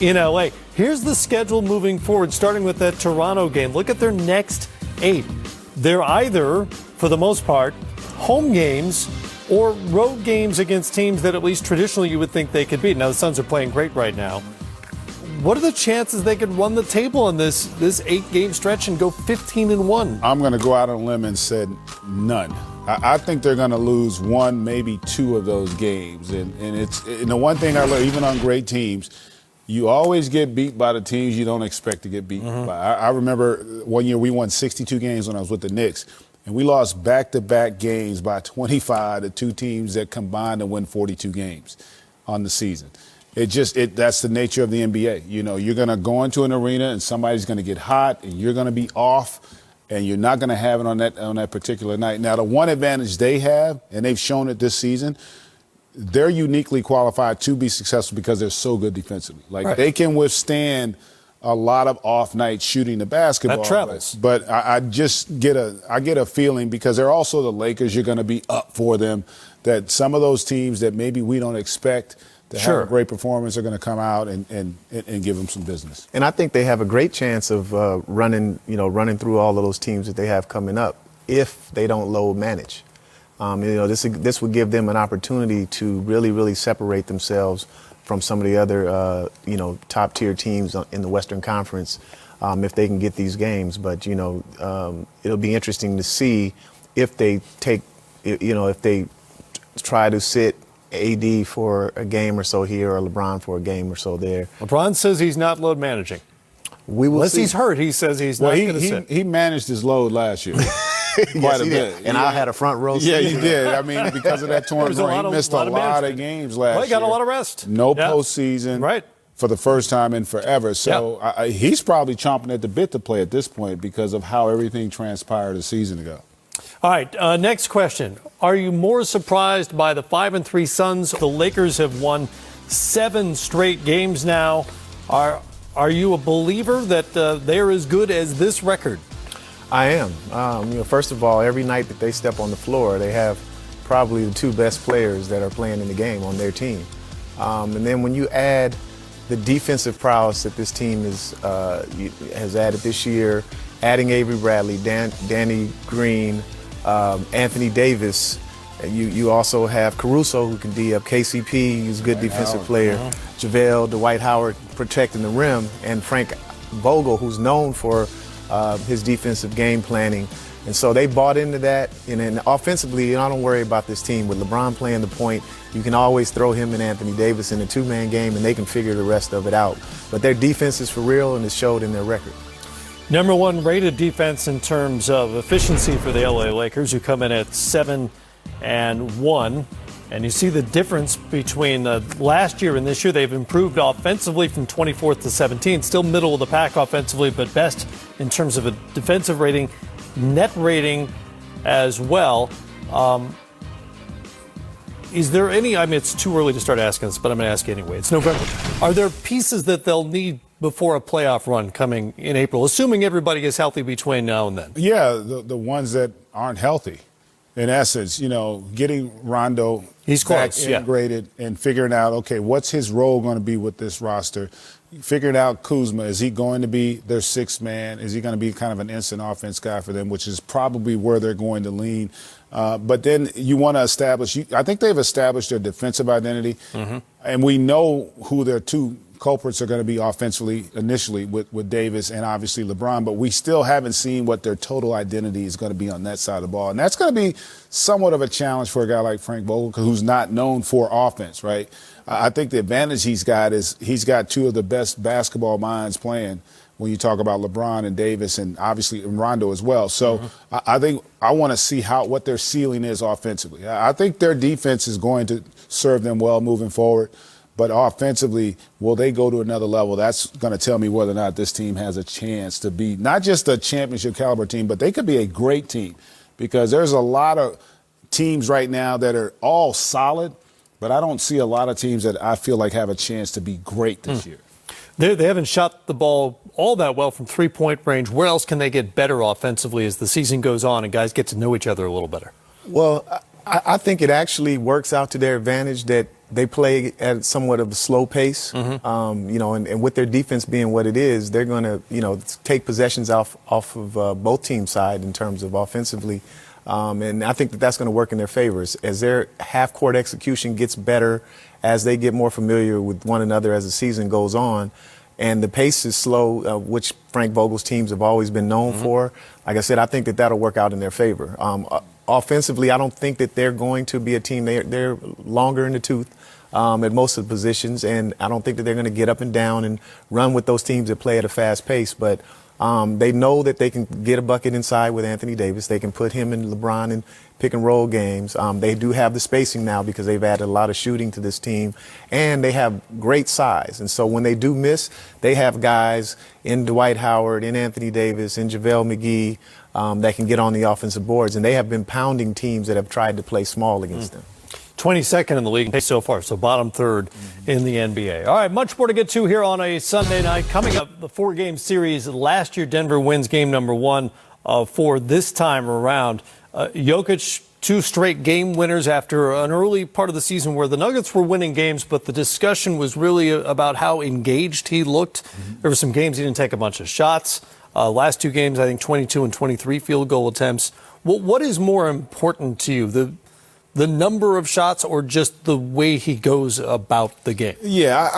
in LA. Here's the schedule moving forward, starting with that Toronto game. Look at their next 8. They're either, for the most part, home games or road games against teams that at least traditionally you would think they could beat. Now, the Suns are playing great right now. What are the chances they could run the table on this 8-game stretch and go 15-1? I'm going to go out on a limb and say none. I think they're going to lose 1, maybe 2 of those games. And the one thing I learned, even on great teams, you always get beat by the teams you don't expect to get beaten by. I remember one year we won 62 games when I was with the Knicks, and we lost back-to-back games by 25 to 2 teams that combined to win 42 games on the season. That's the nature of the NBA. You know, you're going to go into an arena and somebody's going to get hot and you're going to be off and you're not going to have it on that particular night. Now, the one advantage they have, and they've shown it this season, they're uniquely qualified to be successful because they're so good defensively. They can withstand a lot of off nights shooting the basketball. That travels. But I get a feeling, because they're also the Lakers, you're going to be up for them, that some of those teams that maybe we don't expect to have a great performance are going to come out and give them some business. And I think they have a great chance of running through all of those teams that they have coming up if they don't load manage. This would give them an opportunity to really, really separate themselves from some of the other, top-tier teams in the Western Conference if they can get these games. But, it'll be interesting to see if they if they try to sit AD for a game or so here or LeBron for a game or so there. LeBron says he's not load managing. We will Unless see. He's hurt, he says he's not going to sit. He managed his load last year. Quite a bit. And I had a front row seat. Yeah, you did. I mean, because of that torn groin, he missed a lot of games last year. Well, he got a lot of rest. No postseason. Right. For the first time in forever. So he's probably chomping at the bit to play at this point because of how everything transpired a season ago. All right, next question. Are you more surprised by the 5-3 Suns? The Lakers have won 7 straight games now. Are you a believer that they're as good as this record? I am. First of all, every night that they step on the floor, they have probably the 2 best players that are playing in the game on their team. And then when you add the defensive prowess that this team has added this year, adding Avery Bradley, Danny Green, Anthony Davis. You also have Caruso, who can D up, KCP, who's a good defensive player, JaVale, Dwight Howard protecting the rim, and Frank Vogel, who's known for his defensive game planning. And so they bought into that. And then offensively, I don't worry about this team. With LeBron playing the point, you can always throw him and Anthony Davis in a 2-man game, and they can figure the rest of it out. But their defense is for real, and it showed in their record. Number 1 rated defense in terms of efficiency for the LA Lakers, who come in at 7-1. And you see the difference between last year and this year. They've improved offensively from 24th to 17th, still middle of the pack offensively, but best in terms of a defensive rating, net rating as well. Is there any, it's too early to start asking this, but I'm going to ask you anyway. It's November. Are there pieces that they'll need before a playoff run coming in April, assuming everybody is healthy between now and then? Yeah, the ones that aren't healthy. In essence, getting Rondo integrated and figuring out, okay, what's his role going to be with this roster? Figuring out Kuzma, is he going to be their 6th man? Is he going to be kind of an instant offense guy for them, which is probably where they're going to lean. But then you want to establish, I think they've established their defensive identity, and we know who their 2 culprits are going to be offensively initially with Davis and obviously LeBron, but we still haven't seen what their total identity is going to be on that side of the ball. And that's going to be somewhat of a challenge for a guy like Frank Vogel, who's not known for offense, right? I think the advantage he's got is he's got 2 of the best basketball minds playing when you talk about LeBron and Davis and obviously Rondo as well. So I think I want to see what their ceiling is offensively. I think their defense is going to serve them well moving forward. But offensively, will they go to another level? That's going to tell me whether or not this team has a chance to be not just a championship caliber team, but they could be a great team, because there's a lot of teams right now that are all solid, but I don't see a lot of teams that I feel like have a chance to be great this year. They haven't shot the ball all that well from 3-point range. Where else can they get better offensively as the season goes on and guys get to know each other a little better? Well, I think it actually works out to their advantage that they play at somewhat of a slow pace, and with their defense being what it is, they're going to, take possessions off of both teams' side in terms of offensively. And I think that that's going to work in their favor. As their half-court execution gets better, as they get more familiar with one another as the season goes on, and the pace is slow, which Frank Vogel's teams have always been known for. Like I said, I think that that'll work out in their favor. Offensively, I don't think that they're going to be a team. They're longer in the tooth at most of the positions, and I don't think that they're going to get up and down and run with those teams that play at a fast pace. But they know that they can get a bucket inside with Anthony Davis. They can put him and LeBron in pick-and-roll games. They do have the spacing now because they've added a lot of shooting to this team, and they have great size. And so when they do miss, they have guys in Dwight Howard, in Anthony Davis, in JaVale McGee that can get on the offensive boards, and they have been pounding teams that have tried to play small against them. 22nd in the league so far, so bottom third in the NBA. All right, much more to get to here on a Sunday night. Coming up, the 4-game series. Last year, Denver wins game number 1 for this time around. Jokic, 2 straight game winners after an early part of the season where the Nuggets were winning games, but the discussion was really about how engaged he looked. There were some games he didn't take a bunch of shots. Last 2 games, I think 22 and 23 field goal attempts. What is more important to you, the number of shots or just the way he goes about the game? Yeah,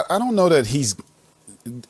I don't know that he's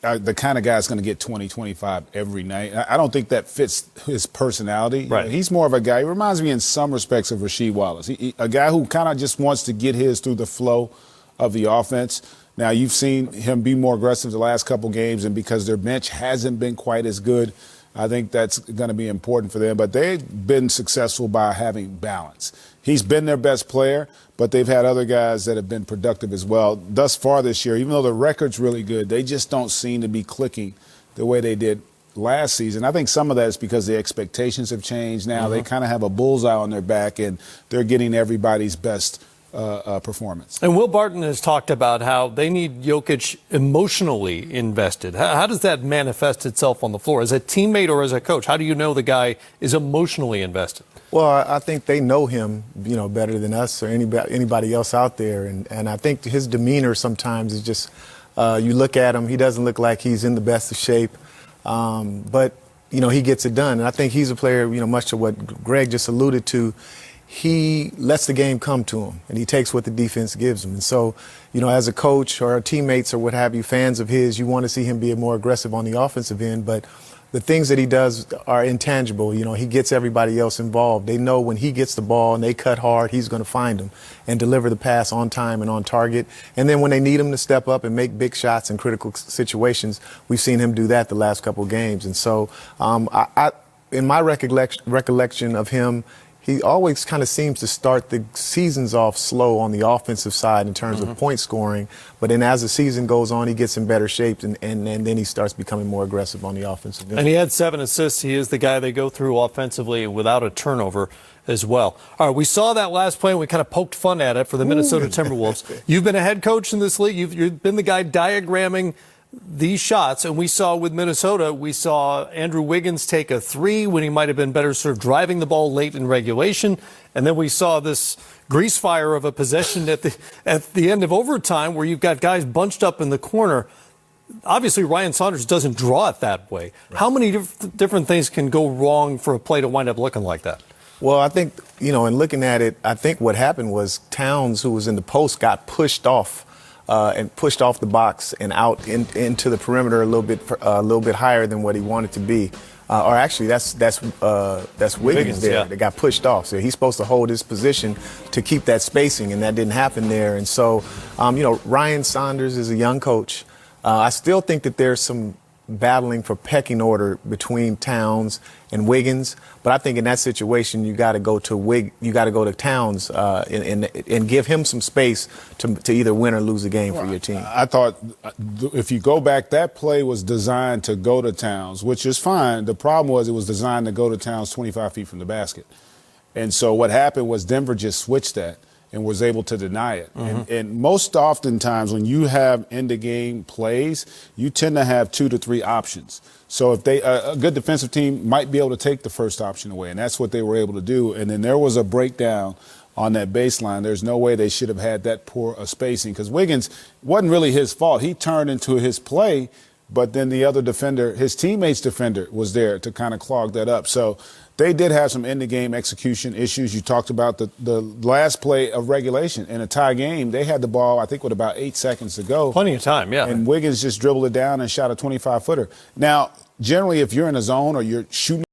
the kind of guy that's going to get 20, 25 every night. I don't think that fits his personality. Right. He's more of a guy, he reminds me in some respects of Rasheed Wallace. A guy who kind of just wants to get his through the flow of the offense. Now, you've seen him be more aggressive the last couple games, and because their bench hasn't been quite as good, I think that's going to be important for them. But they've been successful by having balance. He's been their best player, but they've had other guys that have been productive as well. Thus far this year, even though the record's really good, they just don't seem to be clicking the way they did last season. I think some of that is because the expectations have changed now. They kind of have a bullseye on their back, and they're getting everybody's best performance. And Will Barton has talked about how they need Jokic emotionally invested. How does that manifest itself on the floor? As a teammate or as a coach, how do you know the guy is emotionally invested? Well, I think they know him, better than us or anybody else out there. And I think his demeanor sometimes is just, you look at him, he doesn't look like he's in the best of shape. But, he gets it done. And I think he's a player, much to what Greg just alluded to. He lets the game come to him, and he takes what the defense gives him. And so, as a coach or teammates or what have you, fans of his, you want to see him be more aggressive on the offensive end. But the things that he does are intangible. He gets everybody else involved. They know when he gets the ball and they cut hard, he's going to find them and deliver the pass on time and on target. And then when they need him to step up and make big shots in critical situations, we've seen him do that the last couple of games. And so in my recollection of him, he always kind of seems to start the seasons off slow on the offensive side in terms of point scoring. But then as the season goes on, he gets in better shape, and then he starts becoming more aggressive on the offensive end. And he had 7 assists. He is the guy they go through offensively without a turnover as well. All right, we saw that last play, and we kind of poked fun at it for the Minnesota Timberwolves. You've been a head coach in this league. You've been the guy diagramming these shots, and we saw with Minnesota, we saw Andrew Wiggins take a 3 when he might have been better served driving the ball late in regulation, and then we saw this grease fire of a possession at the end of overtime where you've got guys bunched up in the corner. Obviously, Ryan Saunders doesn't draw it that way. Right. How many different things can go wrong for a play to wind up looking like that? Well, I think, in looking at it, I think what happened was Towns, who was in the post, got pushed off. And pushed off the box and out into the perimeter a little bit higher than what he wanted to be. Or actually, that's Wiggins there that got pushed off. So he's supposed to hold his position to keep that spacing, and that didn't happen there. And so, Ryan Saunders is a young coach. I still think that there's some battling for pecking order between Towns and Wiggins, but I think in that situation you got to go to Towns and give him some space to either win or lose a game for your team. I thought if you go back, that play was designed to go to Towns, which is fine. The problem was it was designed to go to Towns 25 feet from the basket, and so what happened was Denver just switched that and was able to deny it. And most oftentimes when you have end-of-game plays, you tend to have 2 to 3 options. So if a good defensive team might be able to take the first option away, and that's what they were able to do. And then there was a breakdown on that baseline. There's no way they should have had that poor a spacing because Wiggins wasn't really his fault. He turned into his play, but then the other defender, his teammate's defender, was there to kind of clog that up. So they did have some end-of-game execution issues. You talked about the last play of regulation. In a tie game, they had the ball, I think, with about 8 seconds to go. Plenty of time, yeah. And Wiggins just dribbled it down and shot a 25-footer. Now, generally, if you're in a zone or you're shooting